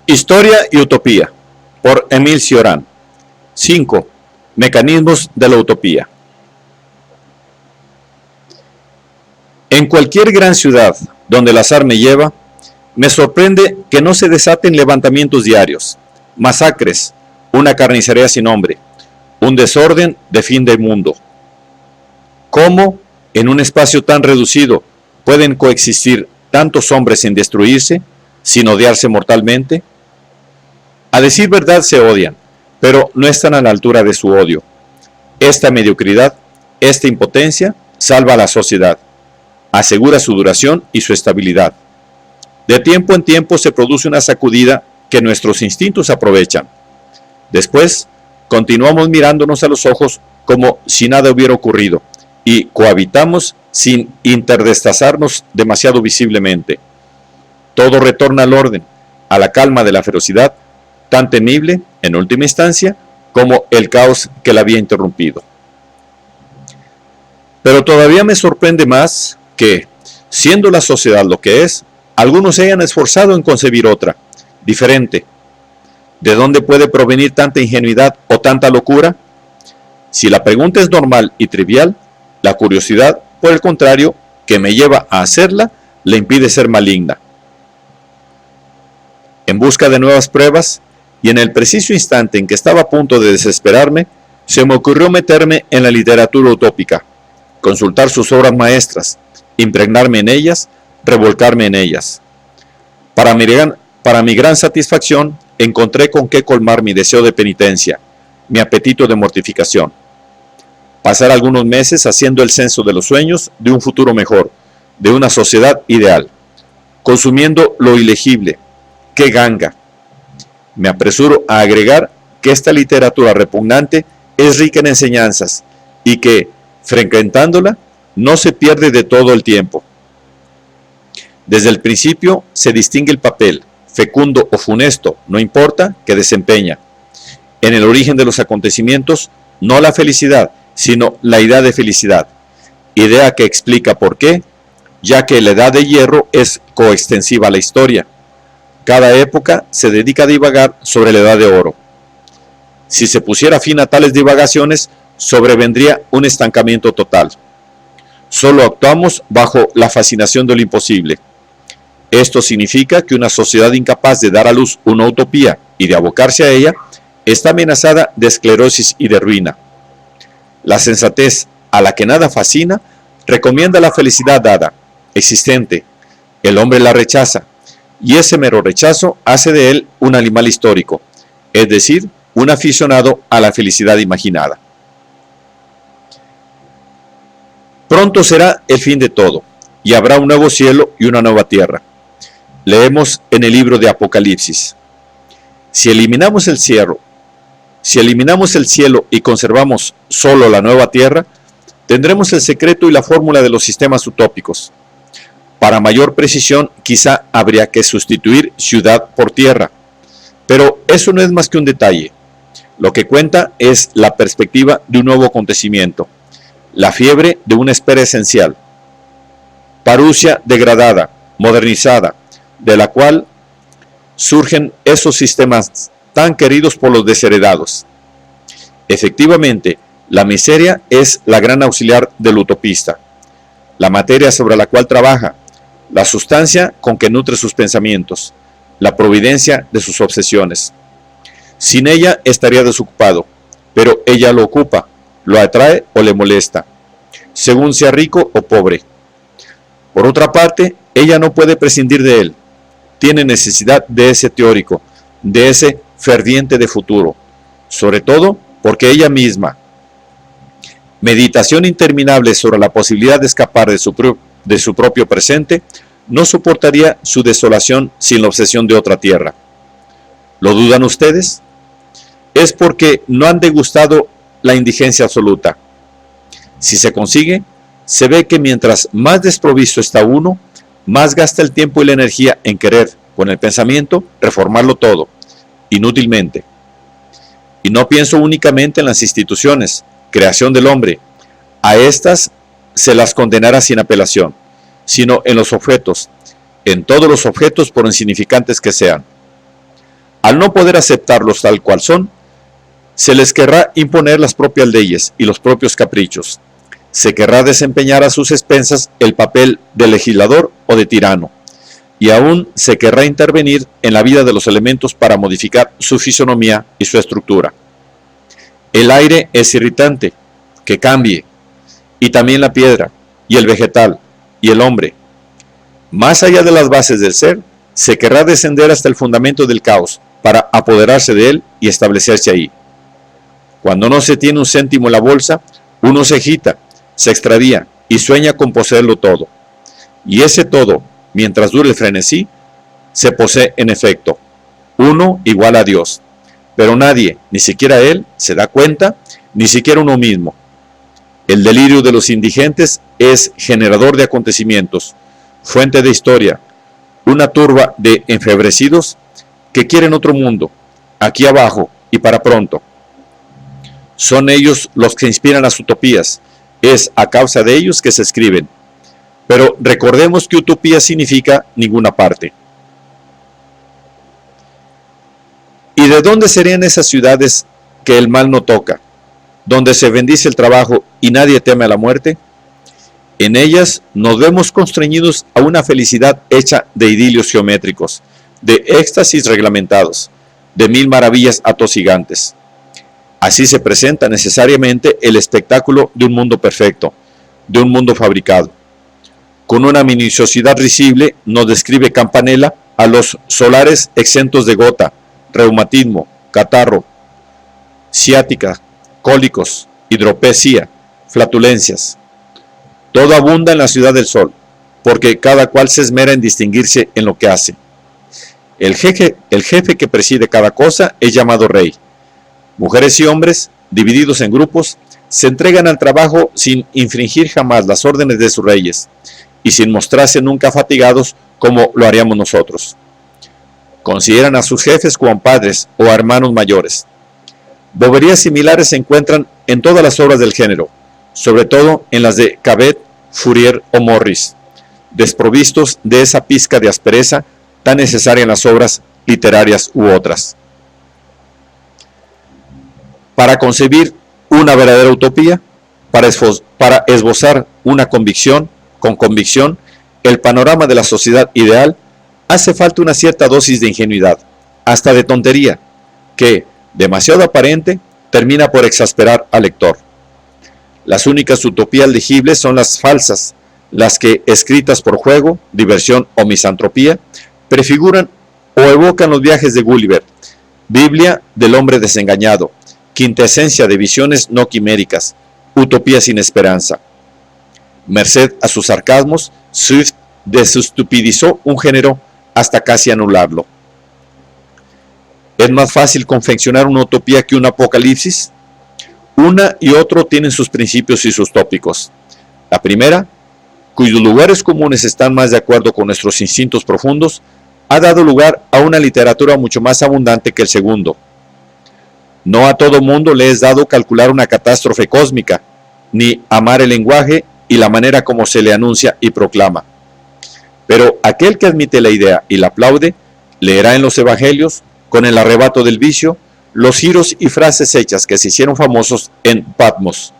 Historia y utopía, por Émile Cioran. 5. Mecanismos de la utopía. En cualquier gran ciudad donde el azar me lleva, me sorprende que no se desaten levantamientos diarios, masacres, una carnicería sin nombre, un desorden de fin del mundo. ¿Cómo, en un espacio tan reducido, pueden coexistir tantos hombres sin destruirse, sin odiarse mortalmente? A decir verdad se odian, pero no están a la altura de su odio. Esta mediocridad, esta impotencia, salva a la sociedad, asegura su duración y su estabilidad. De tiempo en tiempo se produce una sacudida que nuestros instintos aprovechan. Después, continuamos mirándonos a los ojos como si nada hubiera ocurrido y cohabitamos sin interdestazarnos demasiado visiblemente. Todo retorna al orden, a la calma de la ferocidad, tan temible, en última instancia, como el caos que la había interrumpido. Pero todavía me sorprende más que, siendo la sociedad lo que es, algunos se hayan esforzado en concebir otra, diferente. ¿De dónde puede provenir tanta ingenuidad o tanta locura? Si la pregunta es normal y trivial, la curiosidad, por el contrario, que me lleva a hacerla, le impide ser maligna. En busca de nuevas pruebas, y en el preciso instante en que estaba a punto de desesperarme, se me ocurrió meterme en la literatura utópica, consultar sus obras maestras, impregnarme en ellas, revolcarme en ellas. Para mi gran satisfacción, encontré con qué colmar mi deseo de penitencia, mi apetito de mortificación. Pasar algunos meses haciendo el censo de los sueños de un futuro mejor, de una sociedad ideal, consumiendo lo ilegible. ¡Qué ganga! Me apresuro a agregar que esta literatura repugnante es rica en enseñanzas y que, frecuentándola, no se pierde de todo el tiempo. Desde el principio se distingue el papel, fecundo o funesto, no importa, que desempeña. En el origen de los acontecimientos, no la felicidad, sino la idea de felicidad, idea que explica por qué, ya que la edad de hierro es coextensiva a la historia. Cada época se dedica a divagar sobre la edad de oro. Si se pusiera fin a tales divagaciones, sobrevendría un estancamiento total. Solo actuamos bajo la fascinación de lo imposible. Esto significa que una sociedad incapaz de dar a luz una utopía y de abocarse a ella, está amenazada de esclerosis y de ruina. La sensatez, a la que nada fascina, recomienda la felicidad dada, existente. El hombre la rechaza, y ese mero rechazo hace de él un animal histórico, es decir, un aficionado a la felicidad imaginada. Pronto será el fin de todo, y habrá un nuevo cielo y una nueva tierra. Leemos en el libro de Apocalipsis. Si eliminamos el cielo y conservamos solo la nueva tierra, tendremos el secreto y la fórmula de los sistemas utópicos. Para mayor precisión, quizá habría que sustituir ciudad por tierra, pero eso no es más que un detalle. Lo que cuenta es la perspectiva de un nuevo acontecimiento, la fiebre de una espera esencial, parusia degradada, modernizada, de la cual surgen esos sistemas tan queridos por los desheredados. Efectivamente, la miseria es la gran auxiliar del utopista, la materia sobre la cual trabaja, la sustancia con que nutre sus pensamientos, la providencia de sus obsesiones. Sin ella estaría desocupado, pero ella lo ocupa, lo atrae o le molesta, según sea rico o pobre. Por otra parte, ella no puede prescindir de él, tiene necesidad de ese teórico, de ese ferviente de futuro, sobre todo porque ella misma, meditación interminable sobre la posibilidad de escapar de su propio presente, no soportaría su desolación sin la obsesión de otra tierra. ¿Lo dudan ustedes? Es porque no han degustado la indigencia absoluta. Si se consigue, se ve que mientras más desprovisto está uno, más gasta el tiempo y la energía en querer, con el pensamiento, reformarlo todo, inútilmente. Y no pienso únicamente en las instituciones, creación del hombre. A estas se las condenará sin apelación, sino en los objetos, en todos los objetos por insignificantes que sean. Al no poder aceptarlos tal cual son, se les querrá imponer las propias leyes y los propios caprichos. Se querrá desempeñar a sus expensas el papel de legislador o de tirano, y aún se querrá intervenir en la vida de los elementos para modificar su fisonomía y su estructura. El aire es irritante, que cambie, y también la piedra, y el vegetal, y el hombre. Más allá de las bases del ser, se querrá descender hasta el fundamento del caos para apoderarse de él y establecerse ahí. Cuando no se tiene un céntimo en la bolsa, uno se agita, se extravía y sueña con poseerlo todo. Y ese todo, mientras dure el frenesí, se posee en efecto. Uno igual a Dios. Pero nadie, ni siquiera él, se da cuenta, ni siquiera uno mismo. El delirio de los indigentes es generador de acontecimientos, fuente de historia, una turba de enfebrecidos que quieren otro mundo, aquí abajo y para pronto. Son ellos los que inspiran las utopías, es a causa de ellos que se escriben. Pero recordemos que utopía significa ninguna parte. ¿Y de dónde serían esas ciudades que el mal no toca, donde se bendice el trabajo y nadie teme a la muerte? En ellas nos vemos constreñidos a una felicidad hecha de idilios geométricos, de éxtasis reglamentados, de mil maravillas atosigantes. Así se presenta necesariamente el espectáculo de un mundo perfecto, de un mundo fabricado. Con una minuciosidad risible nos describe Campanella a los solares exentos de gota, reumatismo, catarro, ciática, cólicos, hidropesía, flatulencias. Todo abunda en la ciudad del sol, porque cada cual se esmera en distinguirse en lo que hace. El jefe que preside cada cosa es llamado rey. Mujeres y hombres, divididos en grupos, se entregan al trabajo sin infringir jamás las órdenes de sus reyes y sin mostrarse nunca fatigados como lo haríamos nosotros. Consideran a sus jefes como padres o hermanos mayores. Boberías similares se encuentran en todas las obras del género, sobre todo en las de Cabet, Fourier o Morris, desprovistos de esa pizca de aspereza tan necesaria en las obras literarias u otras. Para concebir una verdadera utopía, para esbozar una convicción, con convicción, el panorama de la sociedad ideal, hace falta una cierta dosis de ingenuidad, hasta de tontería, que, demasiado aparente, termina por exasperar al lector. Las únicas utopías legibles son las falsas, las que, escritas por juego, diversión o misantropía, prefiguran o evocan los viajes de Gulliver, Biblia del hombre desengañado, quintesencia de visiones no quiméricas, utopía sin esperanza. Merced a sus sarcasmos, Swift desestupidizó un género hasta casi anularlo. ¿Es más fácil confeccionar una utopía que un apocalipsis? Una y otro tienen sus principios y sus tópicos. La primera, cuyos lugares comunes están más de acuerdo con nuestros instintos profundos, ha dado lugar a una literatura mucho más abundante que el segundo. No a todo mundo le es dado calcular una catástrofe cósmica, ni amar el lenguaje y la manera como se le anuncia y proclama. Pero aquel que admite la idea y la aplaude, leerá en los evangelios, con el arrebato del vicio, los giros y frases hechas que se hicieron famosos en Patmos.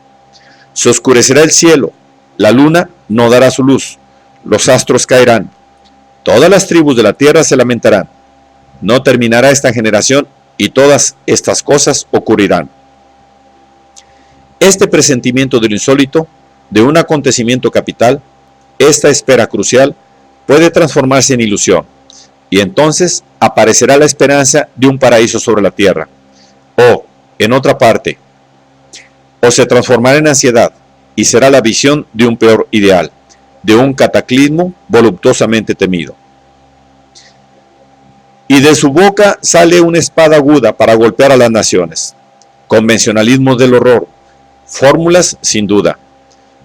Se oscurecerá el cielo, la luna no dará su luz, los astros caerán, todas las tribus de la tierra se lamentarán, no terminará esta generación y todas estas cosas ocurrirán. Este presentimiento de lo insólito, de un acontecimiento capital, esta espera crucial, puede transformarse en ilusión, y entonces aparecerá la esperanza de un paraíso sobre la tierra, o, en otra parte, o se transformará en ansiedad, y será la visión de un peor ideal, de un cataclismo voluptuosamente temido. Y de su boca sale una espada aguda para golpear a las naciones. Convencionalismos del horror, fórmulas sin duda.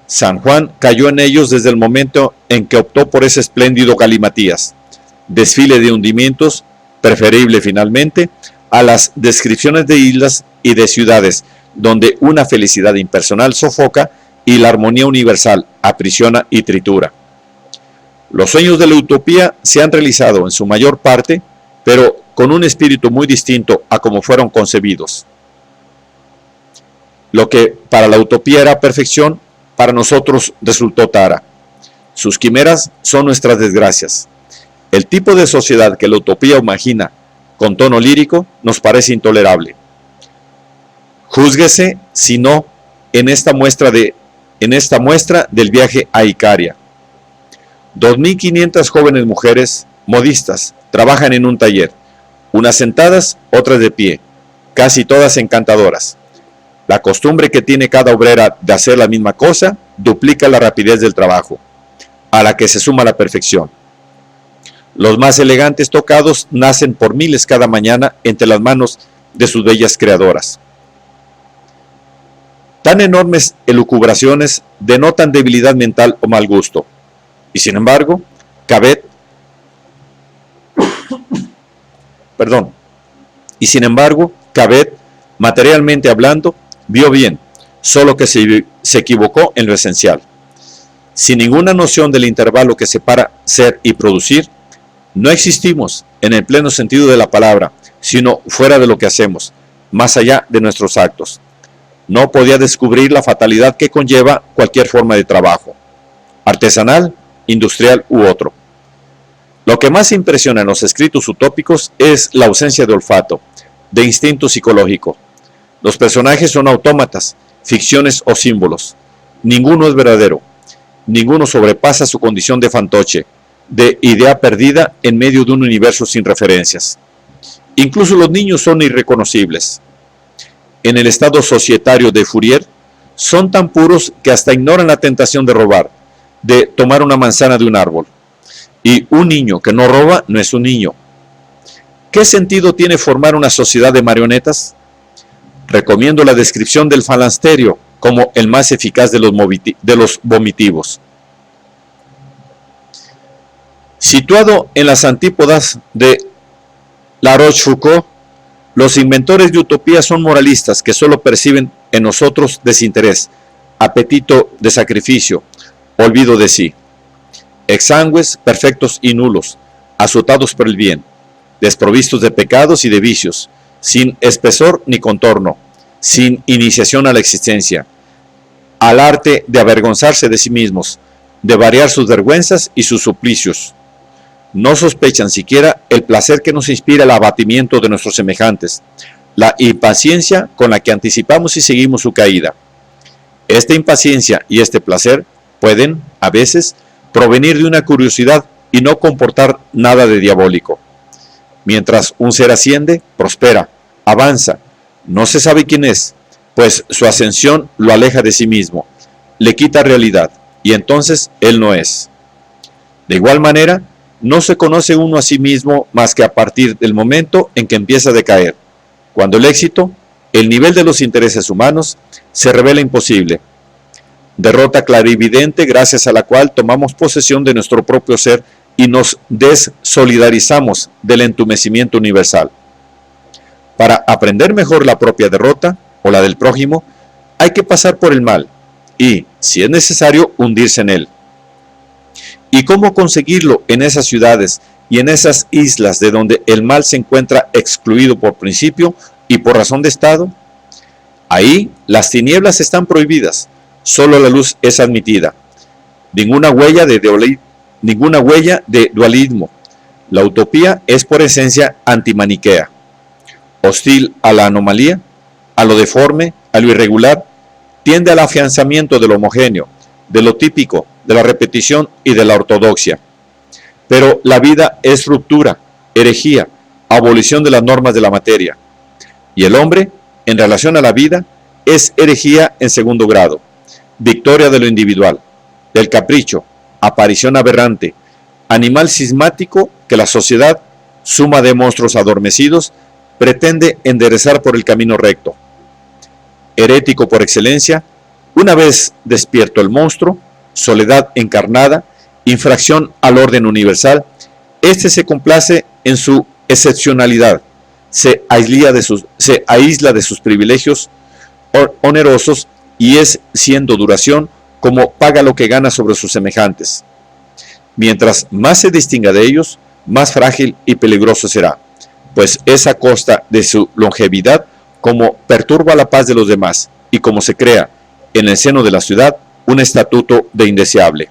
San Juan cayó en ellos desde el momento en que optó por ese espléndido galimatías, desfile de hundimientos, preferible finalmente a las descripciones de islas y de ciudades, donde una felicidad impersonal sofoca y la armonía universal aprisiona y tritura. Los sueños de la utopía se han realizado en su mayor parte, pero con un espíritu muy distinto a como fueron concebidos. Lo que para la utopía era perfección, para nosotros resultó tara. Sus quimeras son nuestras desgracias. El tipo de sociedad que la utopía imagina con tono lírico nos parece intolerable. Júzguese, si no, en esta muestra del viaje a Icaria. 2.500 jóvenes mujeres modistas trabajan en un taller, unas sentadas, otras de pie, casi todas encantadoras. La costumbre que tiene cada obrera de hacer la misma cosa duplica la rapidez del trabajo, a la que se suma la perfección. Los más elegantes tocados nacen por miles cada mañana entre las manos de sus bellas creadoras. Tan enormes elucubraciones denotan debilidad mental o mal gusto, y sin embargo, Cabet materialmente hablando, vio bien, solo que se equivocó en lo esencial. Sin ninguna noción del intervalo que separa ser y producir, no existimos en el pleno sentido de la palabra, sino fuera de lo que hacemos, más allá de nuestros actos. No podía descubrir la fatalidad que conlleva cualquier forma de trabajo, artesanal, industrial u otro. Lo que más impresiona en los escritos utópicos es la ausencia de olfato, de instinto psicológico. Los personajes son autómatas, ficciones o símbolos. Ninguno es verdadero. Ninguno sobrepasa su condición de fantoche, de idea perdida en medio de un universo sin referencias. Incluso los niños son irreconocibles. En el estado societario de Fourier, son tan puros que hasta ignoran la tentación de robar, de tomar una manzana de un árbol. Y un niño que no roba no es un niño. ¿Qué sentido tiene formar una sociedad de marionetas? Recomiendo la descripción del falansterio como el más eficaz de los vomitivos. Situado en las antípodas de La Rochefoucauld, los inventores de utopía son moralistas que solo perciben en nosotros desinterés, apetito de sacrificio, olvido de sí. Exangües, perfectos y nulos, azotados por el bien, desprovistos de pecados y de vicios, sin espesor ni contorno, sin iniciación a la existencia, al arte de avergonzarse de sí mismos, de variar sus vergüenzas y sus suplicios. No sospechan siquiera el placer que nos inspira el abatimiento de nuestros semejantes, la impaciencia con la que anticipamos y seguimos su caída. Esta impaciencia y este placer pueden, a veces, provenir de una curiosidad y no comportar nada de diabólico. Mientras un ser asciende, prospera, avanza, no se sabe quién es, pues su ascensión lo aleja de sí mismo, le quita realidad, y entonces él no es. De igual manera, no se conoce uno a sí mismo más que a partir del momento en que empieza a decaer, cuando el éxito, el nivel de los intereses humanos, se revela imposible. Derrota clarividente gracias a la cual tomamos posesión de nuestro propio ser y nos desolidarizamos del entumecimiento universal. Para aprender mejor la propia derrota o la del prójimo, hay que pasar por el mal y, si es necesario, hundirse en él. ¿Y cómo conseguirlo en esas ciudades y en esas islas de donde el mal se encuentra excluido por principio y por razón de Estado? Ahí las tinieblas están prohibidas, solo la luz es admitida. Ninguna huella de dualismo. La utopía es por esencia antimaniquea, hostil a la anomalía, a lo deforme, a lo irregular, tiende al afianzamiento de lo homogéneo, de lo típico, de la repetición y de la ortodoxia. Pero la vida es ruptura, herejía, abolición de las normas de la materia. Y el hombre, en relación a la vida, es herejía en segundo grado, victoria de lo individual, del capricho, aparición aberrante, animal cismático que la sociedad, suma de monstruos adormecidos, pretende enderezar por el camino recto. Herético por excelencia, una vez despierto el monstruo, soledad encarnada, infracción al orden universal, este se complace en su excepcionalidad, se aísla de sus privilegios onerosos y es, siendo duración, como paga lo que gana sobre sus semejantes. Mientras más se distinga de ellos, más frágil y peligroso será. pues es a costa de su longevidad como perturba la paz de los demás y como se crea en el seno de la ciudad un estatuto de indeseable.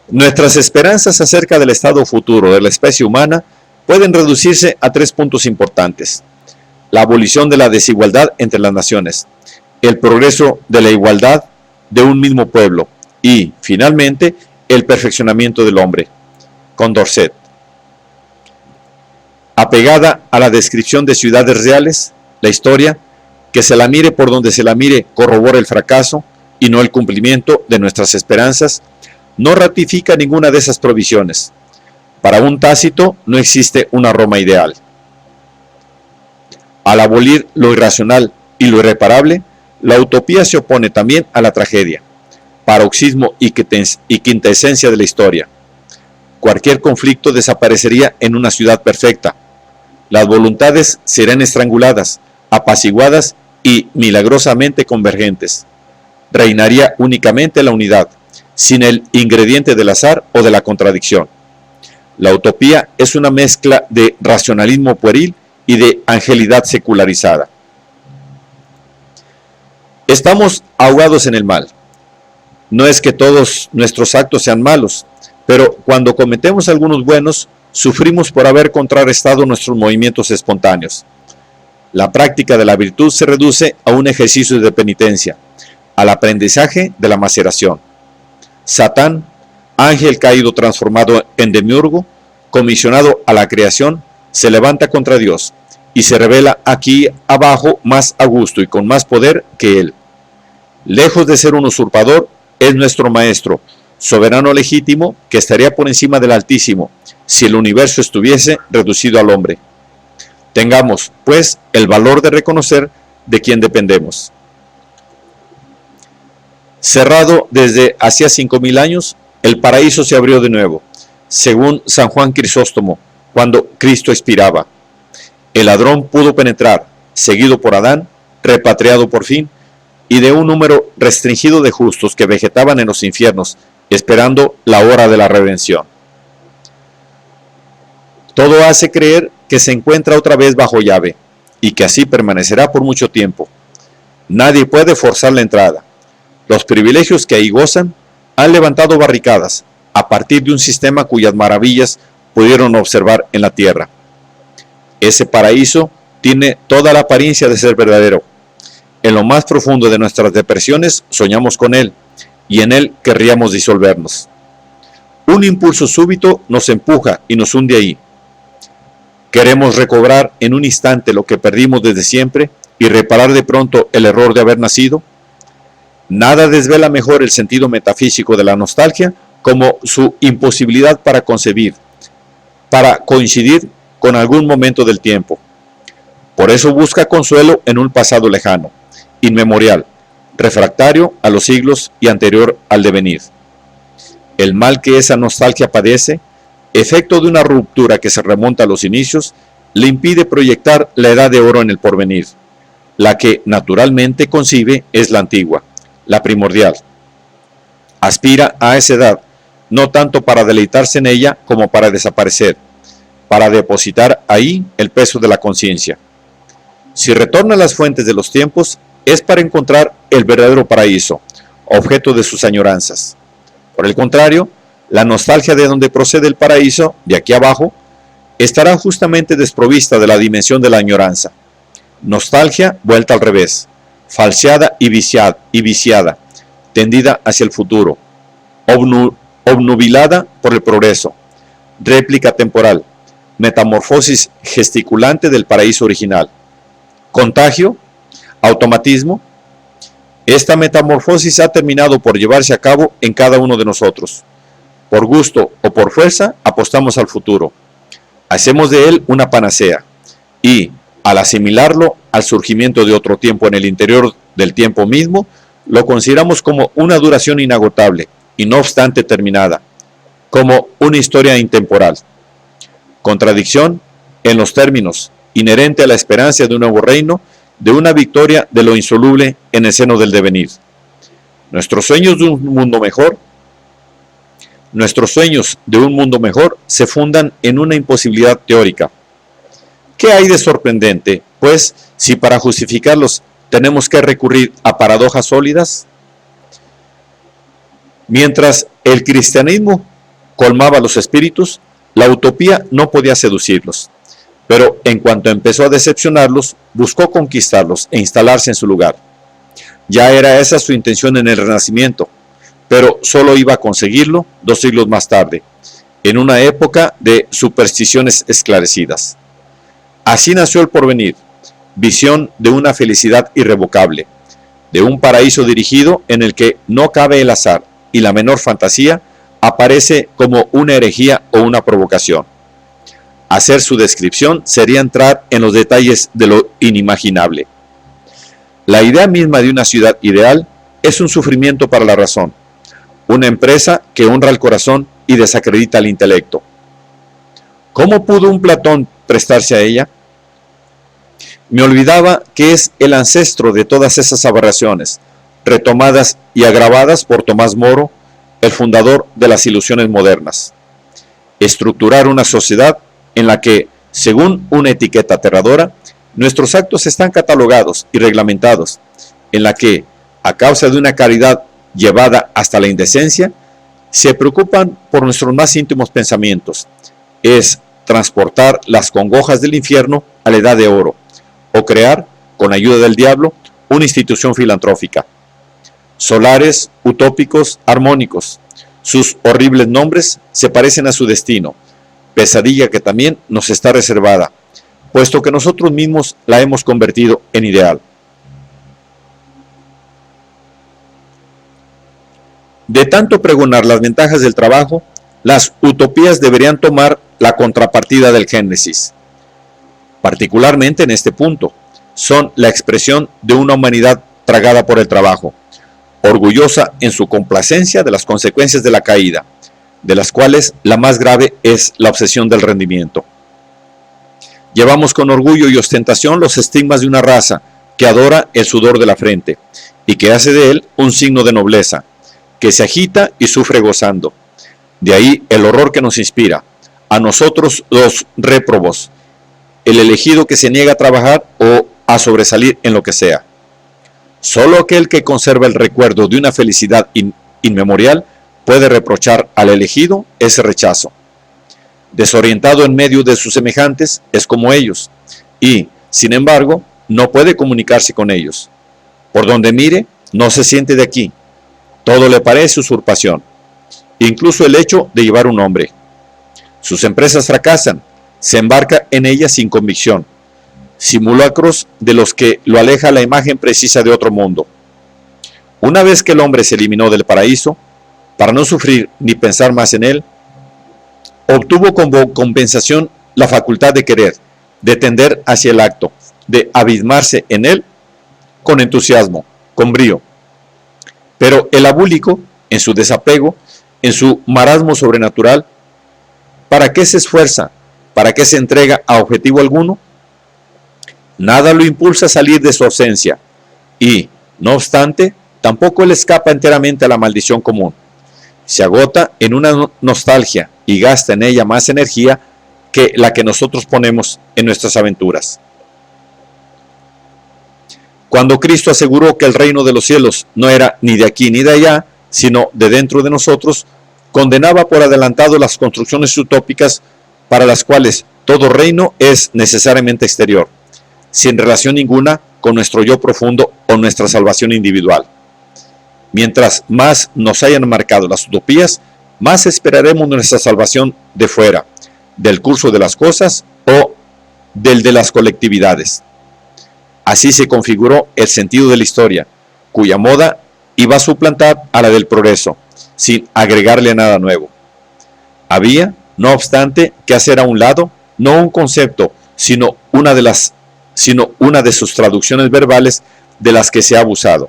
Nuestras esperanzas acerca del estado futuro de la especie humana pueden reducirse a 3 puntos importantes: la abolición de la desigualdad entre las naciones, el progreso de la igualdad de un mismo pueblo y, finalmente, el perfeccionamiento del hombre. Condorcet. Apegada a la descripción de ciudades reales, la historia, que se la mire por donde se la mire, corrobora el fracaso y no el cumplimiento de nuestras esperanzas, no ratifica ninguna de esas provisiones. Para un Tácito no existe una Roma ideal. Al abolir lo irracional y lo irreparable, la utopía se opone también a la tragedia, paroxismo y quintaesencia de la historia. Cualquier conflicto desaparecería en una ciudad perfecta. Las voluntades serán estranguladas, apaciguadas y milagrosamente convergentes. Reinaría únicamente la unidad, sin el ingrediente del azar o de la contradicción. La utopía es una mezcla de racionalismo pueril y de angelidad secularizada. Estamos ahogados en el mal. No es que todos nuestros actos sean malos, pero cuando cometemos algunos buenos, sufrimos por haber contrarrestado nuestros movimientos espontáneos. La práctica de la virtud se reduce a un ejercicio de penitencia, al aprendizaje de la maceración. Satán, ángel caído transformado en demiurgo, comisionado a la creación, se levanta contra Dios y se revela aquí abajo más a gusto y con más poder que él. Lejos de ser un usurpador, es nuestro maestro, soberano legítimo, que estaría por encima del Altísimo, si el universo estuviese reducido al hombre. Tengamos, pues, el valor de reconocer de quién dependemos. Cerrado desde hacía 5000 años, el paraíso se abrió de nuevo, según San Juan Crisóstomo, cuando Cristo expiraba. El ladrón pudo penetrar, seguido por Adán, repatriado por fin, y de un número restringido de justos que vegetaban en los infiernos, esperando la hora de la redención. Todo hace creer que se encuentra otra vez bajo llave, y que así permanecerá por mucho tiempo. Nadie puede forzar la entrada. Los privilegios que ahí gozan han levantado barricadas, a partir de un sistema cuyas maravillas pudieron observar en la tierra. Ese paraíso tiene toda la apariencia de ser verdadero. En lo más profundo de nuestras depresiones soñamos con él, y en él querríamos disolvernos. Un impulso súbito nos empuja y nos hunde ahí. Queremos recobrar en un instante lo que perdimos desde siempre y reparar de pronto el error de haber nacido. Nada desvela mejor el sentido metafísico de la nostalgia como su imposibilidad para concebir, para coincidir con algún momento del tiempo. Por eso busca consuelo en un pasado lejano, inmemorial, refractario a los siglos y anterior al devenir. El mal que esa nostalgia padece, efecto de una ruptura que se remonta a los inicios, le impide proyectar la edad de oro en el porvenir. La que naturalmente concibe es la antigua, la primordial. Aspira a esa edad, no tanto para deleitarse en ella como para desaparecer, para depositar ahí el peso de la conciencia. Si retorna a las fuentes de los tiempos, es para encontrar el verdadero paraíso, objeto de sus añoranzas. Por el contrario, la nostalgia de donde procede el paraíso, de aquí abajo, estará justamente desprovista de la dimensión de la añoranza. Nostalgia vuelta al revés, falseada y viciada, tendida hacia el futuro, obnubilada por el progreso, réplica temporal, metamorfosis gesticulante del paraíso original. Contagio, automatismo. Esta metamorfosis ha terminado por llevarse a cabo en cada uno de nosotros. Por gusto o por fuerza, apostamos al futuro. Hacemos de él una panacea y, al asimilarlo al surgimiento de otro tiempo en el interior del tiempo mismo, lo consideramos como una duración inagotable y no obstante terminada, como una historia intemporal. Contradicción en los términos, inherente a la esperanza de un nuevo reino, de una victoria de lo insoluble en el seno del devenir. Nuestros sueños de un mundo mejor Nuestros sueños de un mundo mejor se fundan en una imposibilidad teórica. ¿Qué hay de sorprendente, pues, si para justificarlos tenemos que recurrir a paradojas sólidas? Mientras el cristianismo colmaba los espíritus, la utopía no podía seducirlos, pero en cuanto empezó a decepcionarlos, buscó conquistarlos e instalarse en su lugar. Ya era esa su intención en el Renacimiento, pero solo iba a conseguirlo 2 siglos más tarde, en una época de supersticiones esclarecidas. Así nació el porvenir, visión de una felicidad irrevocable, de un paraíso dirigido en el que no cabe el azar y la menor fantasía aparece como una herejía o una provocación. Hacer su descripción sería entrar en los detalles de lo inimaginable. La idea misma de una ciudad ideal es un sufrimiento para la razón, una empresa que honra el corazón y desacredita el intelecto. ¿Cómo pudo un Platón prestarse a ella? Me olvidaba que es el ancestro de todas esas aberraciones, retomadas y agravadas por Tomás Moro, el fundador de las ilusiones modernas. Estructurar una sociedad en la que, según una etiqueta aterradora, nuestros actos están catalogados y reglamentados, en la que, a causa de una caridad llevada hasta la indecencia, se preocupan por nuestros más íntimos pensamientos. Es transportar las congojas del infierno a la edad de oro, o crear, con ayuda del diablo, una institución filantrófica. Solares, utópicos, armónicos, sus horribles nombres se parecen a su destino, pesadilla que también nos está reservada, puesto que nosotros mismos la hemos convertido en ideal. De tanto pregonar las ventajas del trabajo, las utopías deberían tomar la contrapartida del Génesis. Particularmente en este punto, son la expresión de una humanidad tragada por el trabajo, orgullosa en su complacencia de las consecuencias de la caída, de las cuales la más grave es la obsesión del rendimiento. Llevamos con orgullo y ostentación los estigmas de una raza que adora el sudor de la frente y que hace de él un signo de nobleza, que se agita y sufre gozando. De ahí el horror que nos inspira, a nosotros los réprobos, el elegido que se niega a trabajar o a sobresalir en lo que sea. Solo aquel que conserva el recuerdo de una felicidad inmemorial puede reprochar al elegido ese rechazo. Desorientado en medio de sus semejantes, es como ellos, y, sin embargo, no puede comunicarse con ellos. Por donde mire, no se siente de aquí. Todo le parece usurpación, incluso el hecho de llevar un nombre. Sus empresas fracasan, se embarca en ellas sin convicción, simulacros de los que lo aleja la imagen precisa de otro mundo. Una vez que el hombre se eliminó del paraíso, para no sufrir ni pensar más en él, obtuvo como compensación la facultad de querer, de tender hacia el acto, de abismarse en él con entusiasmo, con brío. Pero el abúlico, en su desapego, en su marasmo sobrenatural, ¿para qué se esfuerza? ¿Para qué se entrega a objetivo alguno? Nada lo impulsa a salir de su ausencia y, no obstante, tampoco le escapa enteramente a la maldición común. Se agota en una nostalgia y gasta en ella más energía que la que nosotros ponemos en nuestras aventuras. Cuando Cristo aseguró que el reino de los cielos no era ni de aquí ni de allá, sino de dentro de nosotros, condenaba por adelantado las construcciones utópicas para las cuales todo reino es necesariamente exterior, sin relación ninguna con nuestro yo profundo o nuestra salvación individual. Mientras más nos hayan marcado las utopías, más esperaremos nuestra salvación de fuera, del curso de las cosas o del de las colectividades. Así se configuró el sentido de la historia, cuya moda iba a suplantar a la del progreso, sin agregarle nada nuevo. Había, no obstante, que hacer a un lado, no un concepto, sino una de sus traducciones verbales de las que se ha abusado.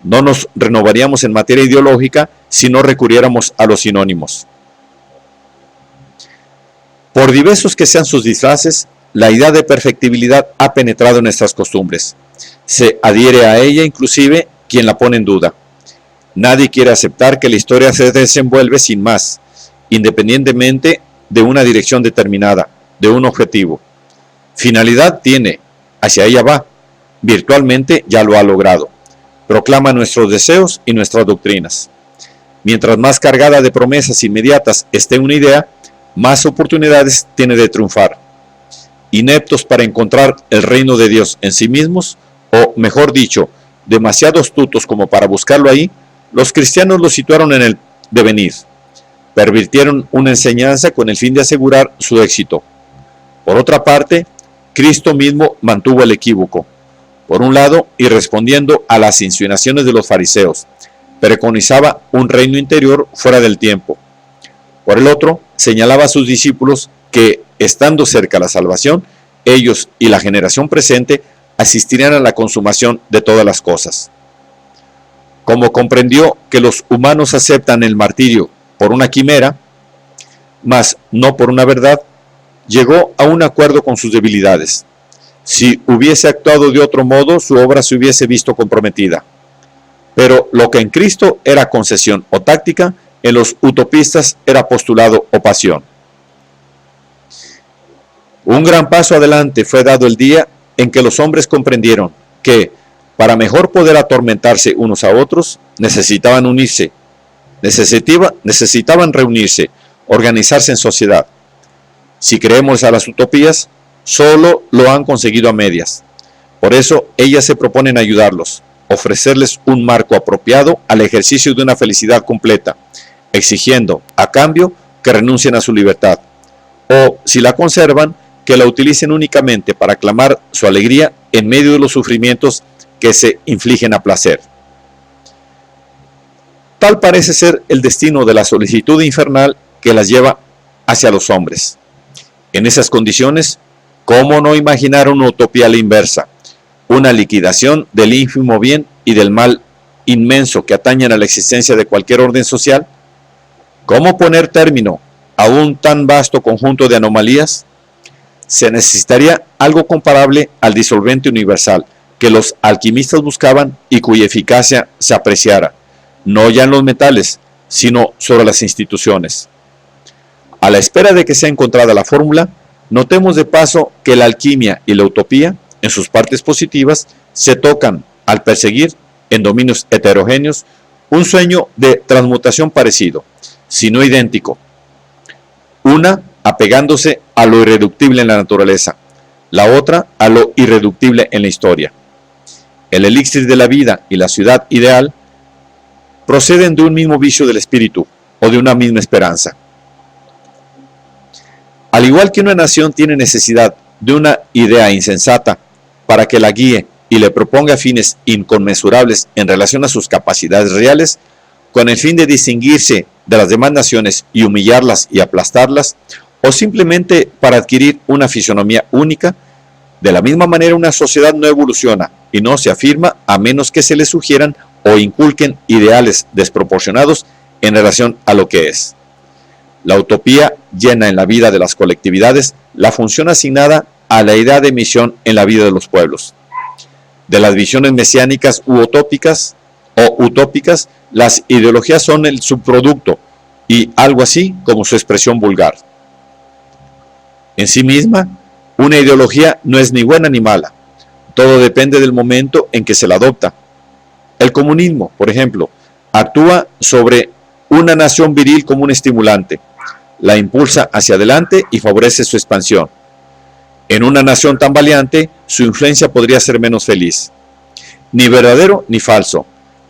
No nos renovaríamos en materia ideológica si no recurriéramos a los sinónimos. Por diversos que sean sus disfraces, la idea de perfectibilidad ha penetrado en nuestras costumbres. Se adhiere a ella inclusive quien la pone en duda. Nadie quiere aceptar que la historia se desenvuelve sin más, independientemente de una dirección determinada, de un objetivo. Finalidad tiene, hacia ella va, virtualmente ya lo ha logrado. Proclama nuestros deseos y nuestras doctrinas. Mientras más cargada de promesas inmediatas esté una idea, más oportunidades tiene de triunfar. Ineptos para encontrar el reino de Dios en sí mismos, o mejor dicho, demasiado astutos como para buscarlo ahí, los cristianos lo situaron en el devenir. Pervirtieron una enseñanza con el fin de asegurar su éxito. Por otra parte, Cristo mismo mantuvo el equívoco. Por un lado, y respondiendo a las insinuaciones de los fariseos, preconizaba un reino interior fuera del tiempo. Por el otro, señalaba a sus discípulos que, estando cerca la salvación, ellos y la generación presente asistirían a la consumación de todas las cosas. Como comprendió que los humanos aceptan el martirio por una quimera, mas no por una verdad, llegó a un acuerdo con sus debilidades. Si hubiese actuado de otro modo, su obra se hubiese visto comprometida. Pero lo que en Cristo era concesión o táctica, en los utopistas era postulado o pasión. Un gran paso adelante fue dado el día en que los hombres comprendieron que, para mejor poder atormentarse unos a otros, necesitaban unirse, necesitaban reunirse, organizarse en sociedad. Si creemos a las utopías, solo lo han conseguido a medias. Por eso, ellas se proponen ayudarlos, ofrecerles un marco apropiado al ejercicio de una felicidad completa, exigiendo, a cambio, que renuncien a su libertad, o, si la conservan, que la utilicen únicamente para clamar su alegría en medio de los sufrimientos que se infligen a placer. Tal parece ser el destino de la solicitud infernal que las lleva hacia los hombres. En esas condiciones, ¿cómo no imaginar una utopía a la inversa? Una liquidación del ínfimo bien y del mal inmenso que atañen a la existencia de cualquier orden social. ¿Cómo poner término a un tan vasto conjunto de anomalías? Se necesitaría algo comparable al disolvente universal que los alquimistas buscaban y cuya eficacia se apreciara, no ya en los metales, sino sobre las instituciones. A la espera de que sea encontrada la fórmula, notemos de paso que la alquimia y la utopía, en sus partes positivas, se tocan al perseguir, en dominios heterogéneos, un sueño de transmutación parecido, si no idéntico. Una apegándose a lo irreductible en la naturaleza, la otra a lo irreductible en la historia. El elixir de la vida y la ciudad ideal proceden de un mismo vicio del espíritu o de una misma esperanza. Al igual que una nación tiene necesidad de una idea insensata para que la guíe y le proponga fines inconmensurables en relación a sus capacidades reales, con el fin de distinguirse de las demás naciones y humillarlas y aplastarlas, o simplemente para adquirir una fisonomía única, de la misma manera una sociedad no evoluciona y no se afirma a menos que se le sugieran o inculquen ideales desproporcionados en relación a lo que es. La utopía llena en la vida de las colectividades la función asignada a la idea de misión en la vida de los pueblos. De las visiones mesiánicas u utópicas, las ideologías son el subproducto y algo así como su expresión vulgar. En sí misma, una ideología no es ni buena ni mala. Todo depende del momento en que se la adopta. El comunismo, por ejemplo, actúa sobre una nación viril como un estimulante. La impulsa hacia adelante y favorece su expansión. En una nación tan valiente, su influencia podría ser menos feliz. Ni verdadero ni falso.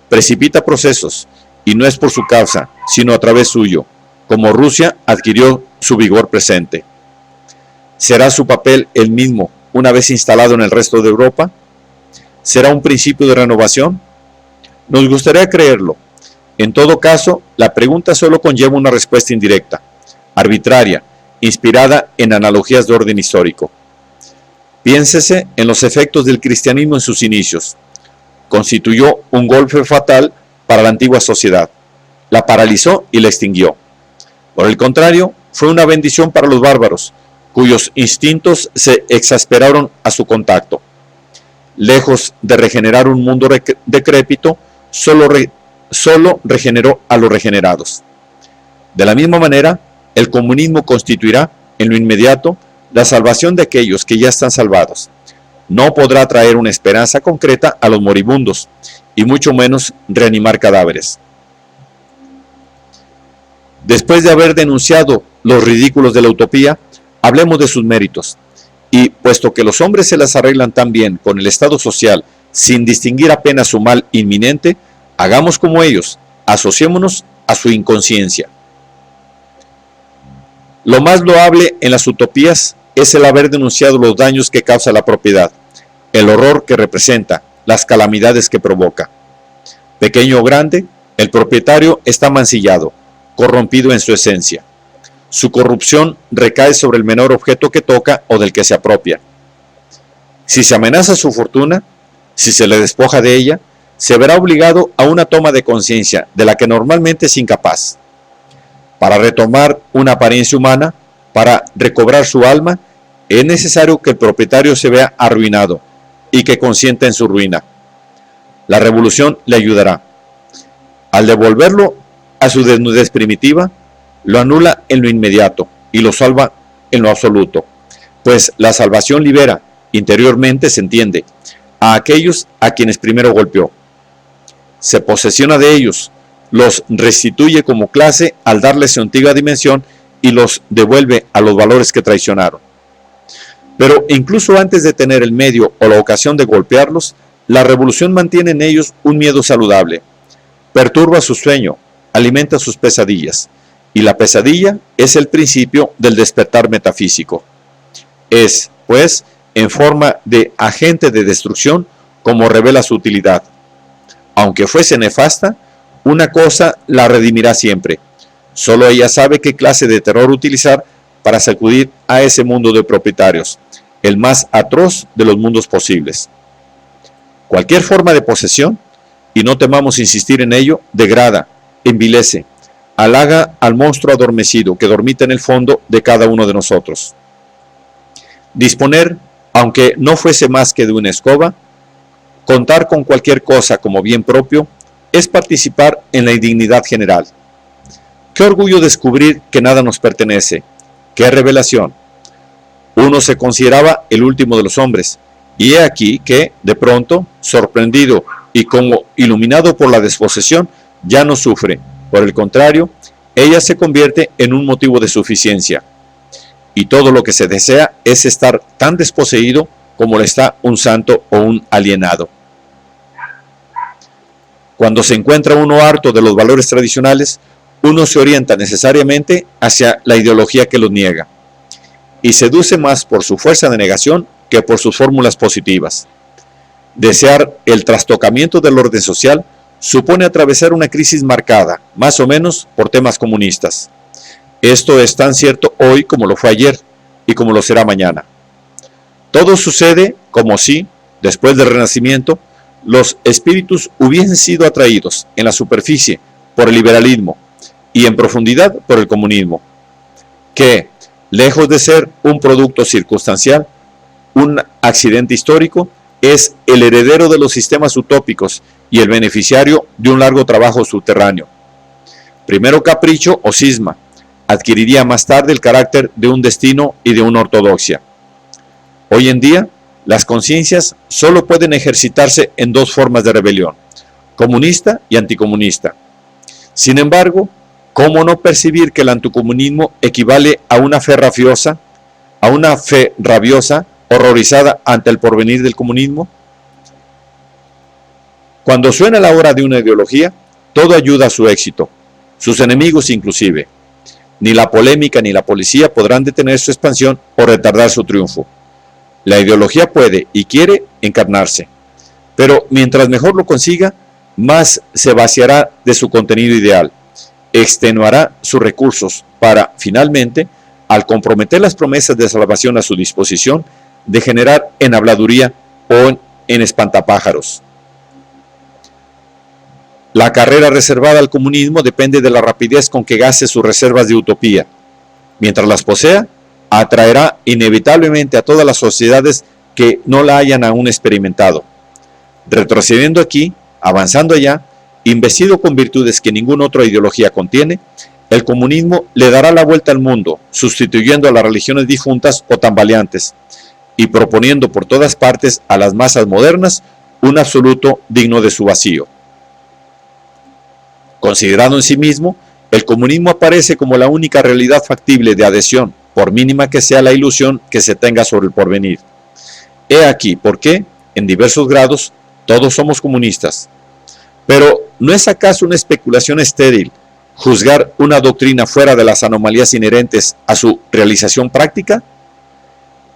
Precipita procesos, y no es por su causa, sino a través suyo, como Rusia adquirió su vigor presente. ¿Será su papel el mismo una vez instalado en el resto de Europa? ¿Será un principio de renovación? Nos gustaría creerlo. En todo caso, la pregunta solo conlleva una respuesta indirecta, arbitraria, inspirada en analogías de orden histórico. Piénsese en los efectos del cristianismo en sus inicios. Constituyó un golpe fatal para la antigua sociedad. La paralizó y la extinguió. Por el contrario, fue una bendición para los bárbaros, cuyos instintos se exasperaron a su contacto. Lejos de regenerar un mundo decrépito, solo solo regeneró a los regenerados. De la misma manera, el comunismo constituirá, en lo inmediato, la salvación de aquellos que ya están salvados. No podrá traer una esperanza concreta a los moribundos, y mucho menos reanimar cadáveres. Después de haber denunciado los ridículos de la utopía, hablemos de sus méritos. Y puesto que los hombres se las arreglan tan bien con el estado social, sin distinguir apenas su mal inminente, hagamos como ellos, asociémonos a su inconsciencia. Lo más loable en las utopías es el haber denunciado los daños que causa la propiedad, el horror que representa, las calamidades que provoca. Pequeño o grande, el propietario está mancillado, corrompido en su esencia. Su corrupción recae sobre el menor objeto que toca o del que se apropia. Si se amenaza su fortuna, si se le despoja de ella, se verá obligado a una toma de conciencia de la que normalmente es incapaz. Para retomar una apariencia humana, para recobrar su alma, es necesario que el propietario se vea arruinado y que consienta en su ruina. La revolución le ayudará. Al devolverlo a su desnudez primitiva, lo anula en lo inmediato y lo salva en lo absoluto, pues la salvación libera, interiormente se entiende, a aquellos a quienes primero golpeó. Se posesiona de ellos, los restituye como clase al darles su antigua dimensión y los devuelve a los valores que traicionaron. Pero incluso antes de tener el medio o la ocasión de golpearlos, la revolución mantiene en ellos un miedo saludable, perturba su sueño, alimenta sus pesadillas, y la pesadilla es el principio del despertar metafísico. Es, pues, en forma de agente de destrucción como revela su utilidad. Aunque fuese nefasta, una cosa la redimirá siempre. Solo ella sabe qué clase de terror utilizar para sacudir a ese mundo de propietarios, el más atroz de los mundos posibles. Cualquier forma de posesión, y no temamos insistir en ello, degrada, envilece, halaga al monstruo adormecido que dormita en el fondo de cada uno de nosotros. Disponer, aunque no fuese más que de una escoba, contar con cualquier cosa como bien propio, es participar en la indignidad general. Qué orgullo descubrir que nada nos pertenece, qué revelación. Uno se consideraba el último de los hombres, y he aquí que, de pronto, sorprendido y como iluminado por la desposesión, ya no sufre. Por el contrario, ella se convierte en un motivo de suficiencia. Y todo lo que se desea es estar tan desposeído como lo está un santo o un alienado. Cuando se encuentra uno harto de los valores tradicionales, uno se orienta necesariamente hacia la ideología que los niega, y seduce más por su fuerza de negación que por sus fórmulas positivas. Desear el trastocamiento del orden social supone atravesar una crisis marcada, más o menos, por temas comunistas. Esto es tan cierto hoy como lo fue ayer y como lo será mañana. Todo sucede como si, después del Renacimiento, los espíritus hubiesen sido atraídos en la superficie por el liberalismo y en profundidad por el comunismo, que, lejos de ser un producto circunstancial, un accidente histórico, es el heredero de los sistemas utópicos y el beneficiario de un largo trabajo subterráneo. Primero capricho o cisma, adquiriría más tarde el carácter de un destino y de una ortodoxia. Hoy en día, las conciencias solo pueden ejercitarse en dos formas de rebelión, comunista y anticomunista. Sin embargo, ¿cómo no percibir que el anticomunismo equivale a una fe rabiosa, horrorizada ante el porvenir del comunismo? Cuando suena la hora de una ideología, todo ayuda a su éxito, sus enemigos inclusive. Ni la polémica ni la policía podrán detener su expansión o retardar su triunfo. La ideología puede y quiere encarnarse, pero mientras mejor lo consiga, más se vaciará de su contenido ideal, extenuará sus recursos para, finalmente, al comprometer las promesas de salvación a su disposición, degenerar en habladuría o en espantapájaros. La carrera reservada al comunismo depende de la rapidez con que gaste sus reservas de utopía. Mientras las posea, atraerá inevitablemente a todas las sociedades que no la hayan aún experimentado. Retrocediendo aquí, avanzando allá, investido con virtudes que ninguna otra ideología contiene, el comunismo le dará la vuelta al mundo, sustituyendo a las religiones difuntas o tambaleantes, y proponiendo por todas partes a las masas modernas un absoluto digno de su vacío. Considerado en sí mismo, el comunismo aparece como la única realidad factible de adhesión, por mínima que sea la ilusión que se tenga sobre el porvenir. He aquí por qué, en diversos grados, todos somos comunistas. Pero, ¿no es acaso una especulación estéril juzgar una doctrina fuera de las anomalías inherentes a su realización práctica?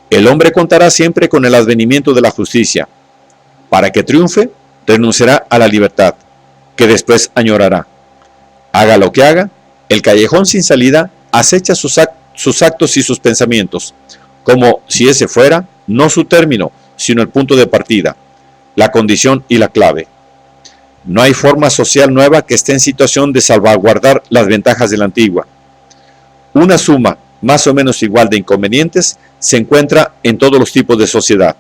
El hombre contará siempre con el advenimiento de la justicia. Para que triunfe, renunciará a la libertad, que después añorará. Haga lo que haga, el callejón sin salida acecha sus actos y sus pensamientos, como si ese fuera no su término, sino el punto de partida, la condición y la clave. No hay forma social nueva que esté en situación de salvaguardar las ventajas de la antigua. Una suma más o menos igual de inconvenientes se encuentra en todos los tipos de sociedad.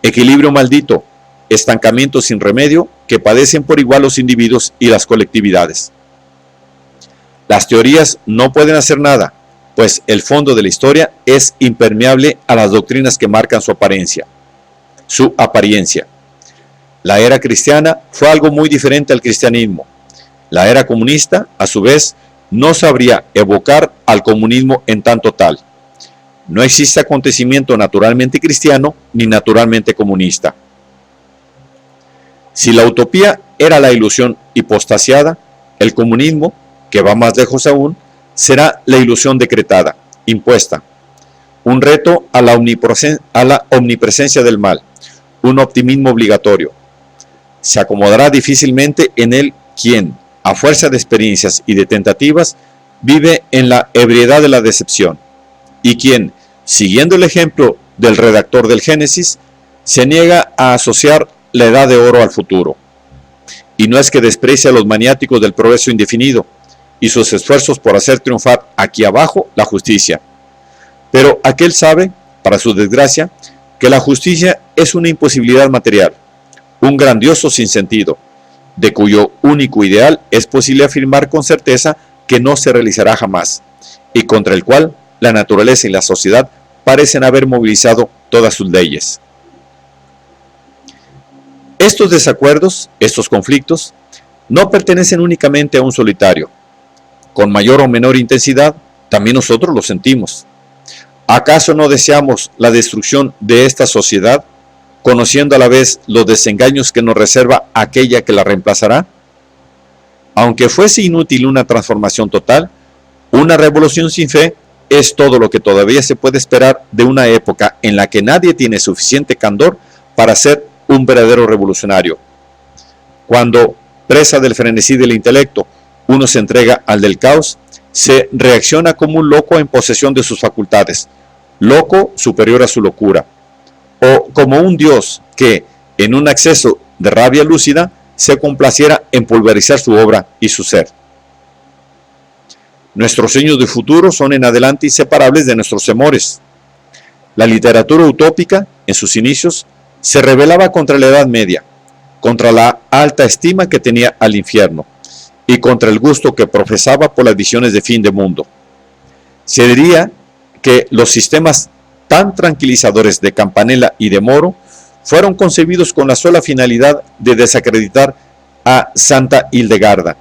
Equilibrio maldito, estancamiento sin remedio que padecen por igual los individuos y las colectividades. Las teorías no pueden hacer nada, pues el fondo de la historia es impermeable a las doctrinas que marcan su apariencia. La era cristiana fue algo muy diferente al cristianismo. La era comunista, a su vez, no sabría evocar al comunismo en tanto tal. No existe acontecimiento naturalmente cristiano ni naturalmente comunista. Si la utopía era la ilusión hipostasiada, el comunismo, que va más lejos aún, será la ilusión decretada, impuesta. Un reto a la omnipresencia del mal, un optimismo obligatorio. Se acomodará difícilmente en él quien, a fuerza de experiencias y de tentativas, vive en la ebriedad de la decepción, y quien, siguiendo el ejemplo del redactor del Génesis, se niega a asociar la edad de oro al futuro. Y no es que desprecie a los maniáticos del progreso indefinido y sus esfuerzos por hacer triunfar aquí abajo la justicia. Pero aquel sabe, para su desgracia, que la justicia es una imposibilidad material, un grandioso sinsentido, de cuyo único ideal es posible afirmar con certeza que no se realizará jamás, y contra el cual la naturaleza y la sociedad parecen haber movilizado todas sus leyes. Estos desacuerdos, estos conflictos, no pertenecen únicamente a un solitario. Con mayor o menor intensidad, también nosotros lo sentimos. ¿Acaso no deseamos la destrucción de esta sociedad, conociendo a la vez los desengaños que nos reserva aquella que la reemplazará? Aunque fuese inútil una transformación total, una revolución sin fe es todo lo que todavía se puede esperar de una época en la que nadie tiene suficiente candor para ser un verdadero revolucionario. Cuando, presa del frenesí del intelecto, uno se entrega al del caos, se reacciona como un loco en posesión de sus facultades, loco superior a su locura, o como un dios que, en un acceso de rabia lúcida, se complaciera en pulverizar su obra y su ser. Nuestros sueños de futuro son en adelante inseparables de nuestros temores. La literatura utópica, en sus inicios, se rebelaba contra la Edad Media, contra la alta estima que tenía al infierno y contra el gusto que profesaba por las visiones de fin de mundo. Se diría que los sistemas tan tranquilizadores de Campanella y de Moro fueron concebidos con la sola finalidad de desacreditar a Santa Hildegarda.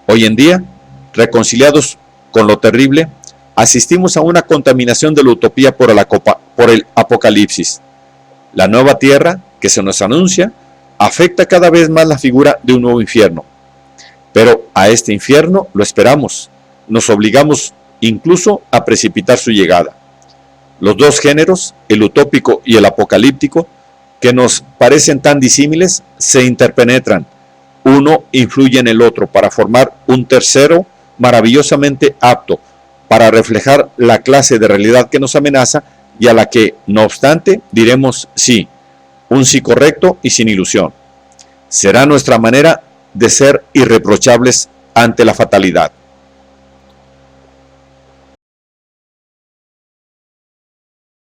Hoy en día, reconciliados con lo terrible, asistimos a una contaminación de la utopía por el apocalipsis. La nueva tierra que se nos anuncia afecta cada vez más la figura de un nuevo infierno. Pero a este infierno lo esperamos, nos obligamos incluso a precipitar su llegada. Los dos géneros, el utópico y el apocalíptico, que nos parecen tan disímiles, se interpenetran. Uno influye en el otro para formar un tercero maravillosamente apto para reflejar la clase de realidad que nos amenaza y a la que, no obstante, diremos sí, un sí correcto y sin ilusión. Será nuestra manera de ser irreprochables ante la fatalidad.